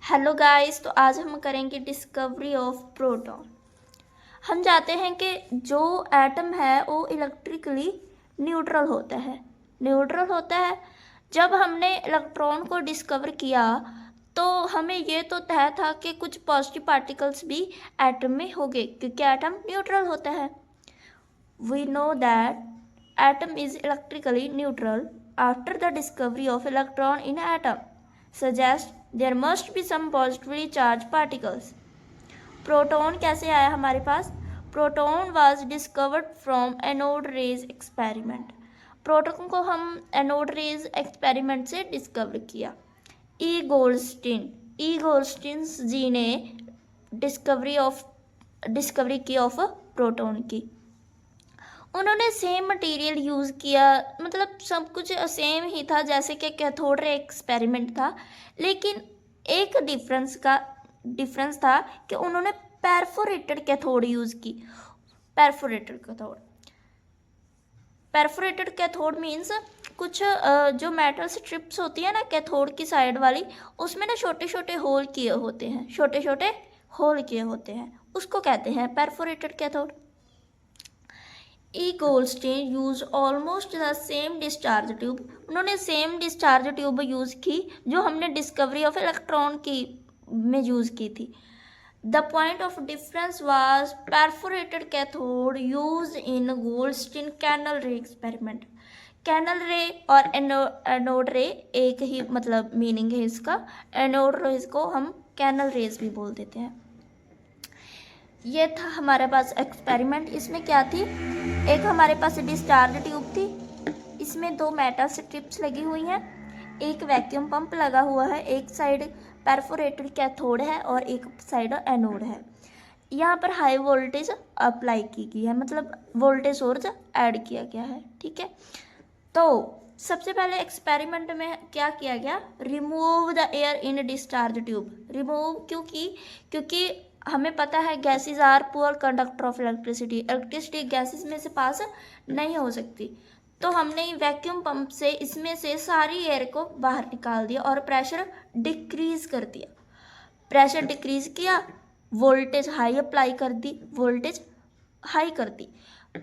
Hello guys, तो आज हम करेंगे डिस्कवरी ऑफ प्रोटॉन। हम जानते हैं कि जो एटम है वो इलेक्ट्रिकली न्यूट्रल होता है। जब हमने इलेक्ट्रॉन को डिस्कवर किया तो हमें ये तो तय था कि कुछ पॉजिटिव पार्टिकल्स भी एटम में होंगे क्योंकि एटम न्यूट्रल होता है। We know that atom is electrically neutral after the discovery of electron in atom suggests there must be some positively charged particles. Proton कैसे आया हमारे पास? Proton was discovered from anode rays experiment. Proton को हम anode rays experiment से discover किया। E Goldstein जी ने discovery की ऑफ प्रोटॉन की। उन्होंने सेम मटेरियल यूज़ किया, मतलब सब कुछ सेम ही था जैसे कि कैथोड रे एक्सपेरिमेंट था, लेकिन एक डिफरेंस था कि उन्होंने परफोरेटेड कैथोड यूज़ की। परफोरेटेड कैथोड मीन्स कुछ जो मेटल स्ट्रिप्स होती है ना कैथोड की साइड वाली, उसमें ना छोटे छोटे होल किए होते हैं, उसको कहते हैं perforated cathode. E Goldstein use almost the same discharge tube. उन्होंने सेम डिस्चार्ज ट्यूब यूज़ की जो हमने डिस्कवरी ऑफ इलेक्ट्रॉन की में यूज़ की थी। The point of difference was perforated cathode use in Goldstein canal ray experiment. Canal ray और anode रे एक ही मतलब मीनिंग है इसका। एनोड रेज को हम कैनल रेज भी बोल देते हैं। ये था हमारे पास एक्सपेरिमेंट। इसमें क्या थी, एक हमारे पास डिस्चार्ज ट्यूब थी, इसमें दो मेटल स्ट्रिप्स लगी हुई हैं, एक वैक्यूम पंप लगा हुआ है, एक साइड परफोरेटेड कैथोड है और एक साइड एनोड है। यहाँ पर हाई वोल्टेज अप्लाई की गई है, मतलब वोल्टेज सोर्स ऐड किया गया है। ठीक है, तो सबसे पहले एक्सपेरिमेंट में क्या किया गया, remove the air in discharge tube. Remove क्योंकि हमें पता है gases are poor conductor of electricity gases में से पास नहीं हो सकती, तो हमने वैक्यूम पंप से इसमें से सारी एयर को बाहर निकाल दिया और प्रेशर डिक्रीज किया, वोल्टेज हाई अप्लाई कर दी,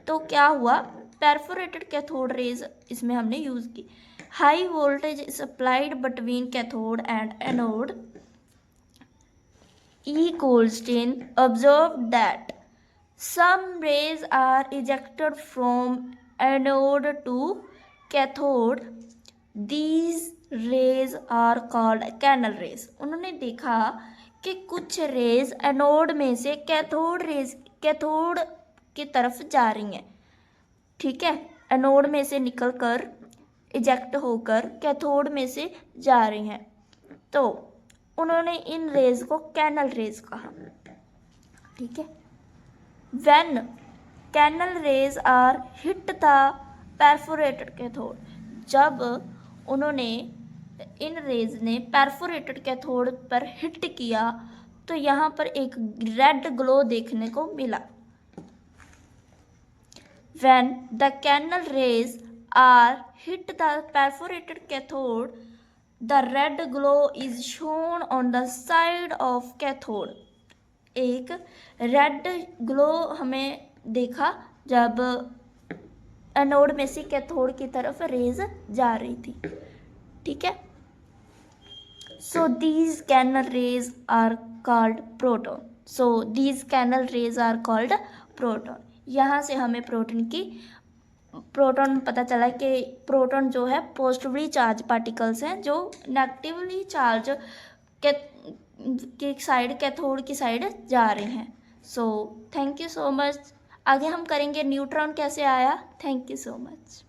तो क्या हुआ, परफोरेटेड कैथोड रेज इसमें हमने यूज़ की। High voltage is applied between cathode and anode. E. Goldstein observed that some rays are ejected from anode to cathode. These rays are called canal rays. उन्होंने देखा कि कुछ रेज एनोड में से cathode की तरफ जा रही हैं। ठीक है, एनोड में से निकलकर इजेक्ट होकर कैथोड में से जा रही हैं, तो उन्होंने इन रेज को कैनल रेज कहा। ठीक है, when canal rays are hit the perforated cathode, जब उन्होंने इन रेज ने परफोरेटेड कैथोड पर हिट किया तो यहाँ पर एक रेड ग्लो देखने को मिला। When the canal rays are hit the perforated cathode, the red glow is shown on the side of cathode. एक रेड ग्लो हमें देखा जब एनोड में से कैथोड की तरफ रेज जा रही थी। ठीक है, so these canal rays are called proton. यहाँ से हमें प्रोटॉन पता चला कि प्रोटॉन जो है पॉजिटिवली चार्ज पार्टिकल्स हैं जो नेगेटिवली चार्ज कैथोड की साइड जा रहे हैं। So thank you so much. आगे हम करेंगे न्यूट्रॉन कैसे आया। Thank you so much.